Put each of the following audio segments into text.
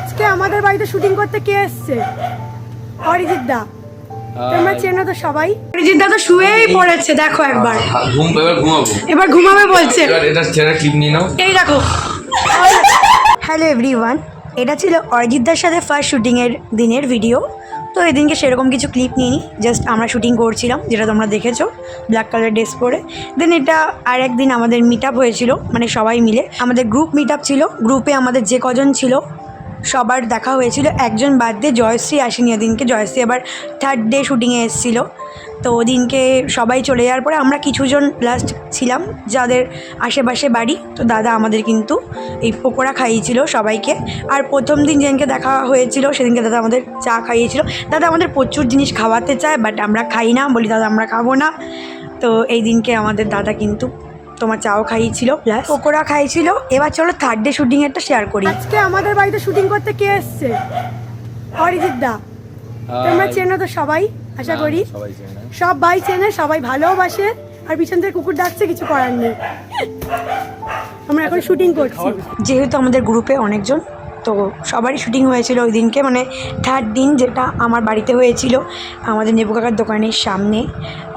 আজকে আমাদের বাড়িতে শুটিং করতে কে এসছে? অরিজিৎ দা। তোমরা চেনো তো সবাই। অরিজিৎ দা তো শুয়েই পড়েছে, দেখো একবার। এবার ঘুমাবে বলছে। এই দেখো। হ্যালো এভরিওয়ান, এটা ছিল অরিজিৎ দার সাথে ফার্স্ট শুটিংয়ের দিনের ভিডিও। তো এই দিনকে সেরকম কিছু ক্লিপ নিইনি, জাস্ট আমরা শুটিং করছিলাম, যেটা তোমরা দেখেছো ব্ল্যাক কালার ড্রেস পরে। দেন এটা আর একদিন আমাদের মিট আপ হয়েছিল, মানে সবাই মিলে আমাদের গ্রুপ মিট আপ ছিল। গ্রুপে আমাদের যে কজন ছিল সবার দেখা হয়েছিল, একজন বাদ দিয়ে জয়শ্রী আসেনি ওদিনকে। জয়শ্রী আবার থার্ড ডে শুটিংয়ে এসেছিলো। তো ওদিনকে সবাই চলে যাওয়ার পরে আমরা কিছুজন লাস্ট ছিলাম, যাদের আশেপাশে বাড়ি। তো দাদা আমাদের কিন্তু এই পকোড়া খাইয়েছিল সবাইকে। আর প্রথম দিন যেদিনকে দেখা হয়েছিল সেদিনকে দাদা আমাদের চা খাইয়েছিল। দাদা আমাদের প্রচুর জিনিস খাওয়াতে চায়, বাট আমরা খাই না, বলি দাদা আমরা খাবো না। তো এই দিনকে আমাদের দাদা কিন্তু তোমার চাও খাইয়েছিল, প্লাস পকোড়া খাইয়েছিল। এবার চলো থার্ড ডে শুটিংয়েরটা শেয়ার করি। আজকে আমাদের বাড়িতে শুটিং করতে কে এসছে? অরিজিৎ দা। তোমরা চেনো তো সবাই, আশা করি সবাই চেনে, সবাই ভালোবাসে। আর পিছন থেকে কুকুর ডাকছে, কিছু করার নেই। আমরা এখন শুটিং করছি, যেহেতু আমাদের গ্রুপে অনেকজন, তো সবারই শুটিং হয়েছিল ওই দিনকে, মানে থার্ড দিন, যেটা আমার বাড়িতে হয়েছিল আমাদের নেবু কাকার দোকানের সামনে।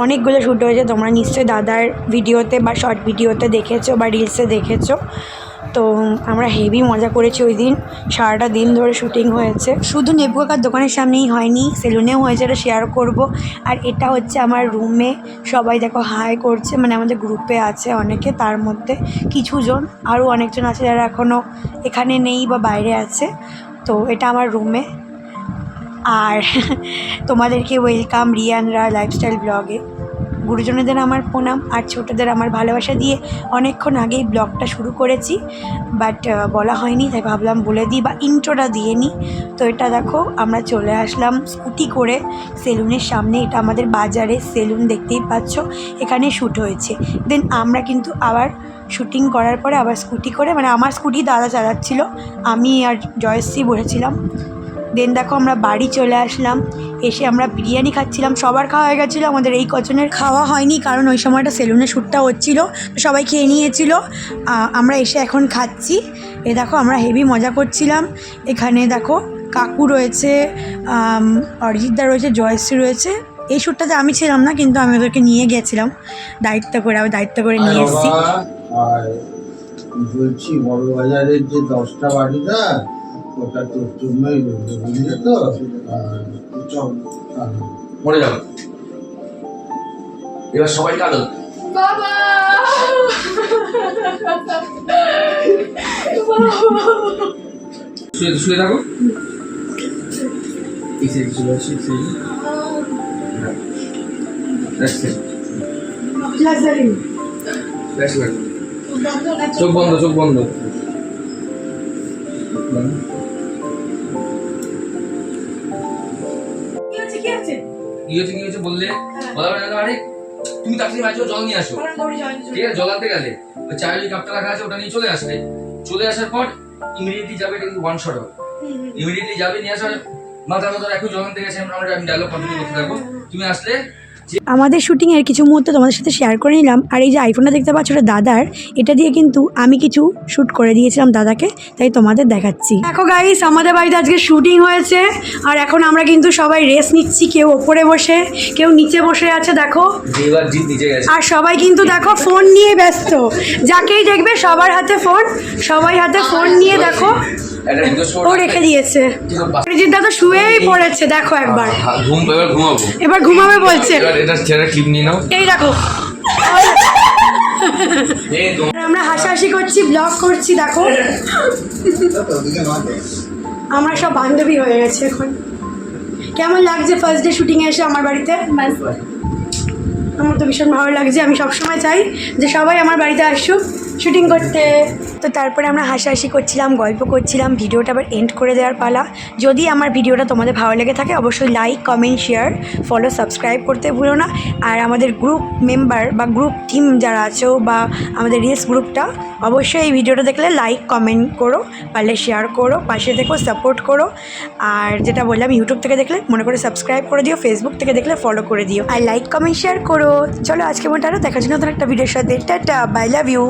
অনেকগুলো শ্যুট হয়েছে, তোমরা নিশ্চয়ই দাদার ভিডিওতে বা শর্ট ভিডিওতে দেখেছো বা রিলসে দেখেছো। তো আমরা হেভি মজা করেছি ওই দিন, সারাটা দিন ধরে শুটিং হয়েছে। শুধু নেবু কাকার দোকানের সামনেই হয়নি, সেলুনেও হয়েছে, এটা শেয়ার করব। আর এটা হচ্ছে আমার রুমে, সবাই দেখো হাই করছে, মানে আমাদের গ্রুপে আছে অনেকে, তার মধ্যে কিছুজন, আরও অনেকজন আছে যারা এখনও এখানে নেই বা বাইরে আছে। তো এটা আমার রুমে। আর তোমাদেরকে ওয়েলকাম রিয়ানরা লাইফস্টাইল ব্লগে। গুরুজনদের আমার প্রণাম, আর ছোটোদের আমার ভালোবাসা দিয়ে অনেকক্ষণ আগেই ব্লগটা শুরু করেছি, বাট বলা হয়নি, তাই ভাবলাম বলে দিই বা ইন্ট্রোটা দিয়ে নিই। তো এটা দেখো আমরা চলে আসলাম স্কুটি করে সেলুনের সামনে। এটা আমাদের বাজারে সেলুন, দেখতেই পাচ্ছ, এখানে শ্যুট হয়েছে। দেন আমরা কিন্তু আবার শুটিং করার পরে আবার স্কুটি করে, মানে আমার স্কুটি দাদা চালাচ্ছিল, আমি আর জয়শ্রী বসেছিলাম। দেন দেখো আমরা বাড়ি চলে আসলাম, এসে আমরা বিরিয়ানি খাচ্ছিলাম। সবার খাওয়া হয়ে গেছিলো, আমাদের এই কজনের খাওয়া হয়নি, কারণ ওই সময়টা সেলুনে শ্যুটটা হচ্ছিলো, সবাই খেয়ে নিয়েছিল। আমরা এসে এখন খাচ্ছি। এ দেখো আমরা হেভি মজা করছিলাম। এখানে দেখো কাকু রয়েছে, অরিজিৎদা রয়েছে, জয়শ্রী রয়েছে। এই শ্যুটটাতে আমি ছিলাম না, কিন্তু আমি ওদেরকে নিয়ে গেছিলাম দায়িত্ব করে নিয়ে এসেছি। বলছি বড় বাজারের যে 10টা বাড়িটা, ওটা তোর জন্যই বুঝলে তো। মরে যাও, এবার সবাই কাঁদো। বাবা শুয়ে থাকো। চোখ বন্ধ। কি হয়েছে বললে? আরে তুমি তাড়াতাড়ি বাড়ি জল নিয়ে আসো, ঠিক আছে? জল আনতে গেলে ওই চায়ের যে কাপটা রাখা আছে ওটা নিয়ে চলে আসবে। চলে আসার পর ইমিডিয়েটলি যাবে, এটা কিন্তু ওয়ান শট হবে। ইমিডিয়েটলি যাবে, নিয়ে আসা মাথার মতো রাখো, জল আনতে গেছে। আমি ডায়লগ কন্টিনিউ করতে থাকবো, তুমি আসলে। আমাদের শুটিংয়ের কিছু মুহূর্ত তোমাদের সাথে শেয়ার করে নিলাম। আর এই যে আইফোনটা দেখতে পাচ্ছ, ওটা দাদার। এটা দিয়ে কিন্তু আমি কিছু শ্যুট করে দিয়েছিলাম দাদাকে, তাই তোমাদের দেখাচ্ছি। দেখো গাইস, আমাদের বাড়িতে আজকে শুটিং হয়েছে, আর এখন আমরা কিন্তু সবাই রেস্ট নিচ্ছি, কেউ ওপরে বসে, কেউ নিচে বসে আছে। দেখো, আর সবাই কিন্তু দেখো ফোন নিয়ে ব্যস্ত, যাকেই দেখবে সবার হাতে ফোন, সবাই হাতে ফোন নিয়ে দেখো ও রেখে দিয়েছে। অরিজিৎ দা তো শুয়েই পড়েছে, দেখো একবার। এবার ঘুমাবে বলছে। এই দেখো, আমরা হাসাহাসি করছি, ব্লগ করছি। দেখো আমরা সব বান্ধবী হয়ে গেছে এখন। কেমন লাগছে ফার্স্ট ডে শুটিংয়ে এসে আমার বাড়িতে? আমার তো ভীষণ ভালো লাগছে। আমি সবসময় চাই যে সবাই আমার বাড়িতে আসুক শুটিং করতে। তো তারপরে আমরা হাসাহাসি করছিলাম, গল্প করছিলাম। ভিডিওটা আবার এন্ড করে দেওয়ার পালা। যদি আমার ভিডিওটা তোমাদের ভালো লেগে থাকে, অবশ্যই like, comment, share, follow, subscribe করতে ভুলো না। আর আমাদের গ্রুপ মেম্বার বা গ্রুপ টিম যারা আছো, বা আমাদের রিলস গ্রুপটা, অবশ্যই এই ভিডিওটা দেখলে লাইক, কমেন্ট করো, পারলে শেয়ার করো, পাশে থেকো, সাপোর্ট করো। আর যেটা বললাম, ইউটিউব থেকে দেখলে মনে করে সাবস্ক্রাইব করে দিও, ফেসবুক থেকে দেখলে ফলো করে দিও, আর লাইক, কমেন্ট, শেয়ার করো। চলো আজকে মতো আরও দেখা যাচ্ছে নতুন একটা ভিডিওর সাথে। Tata, bye, love you.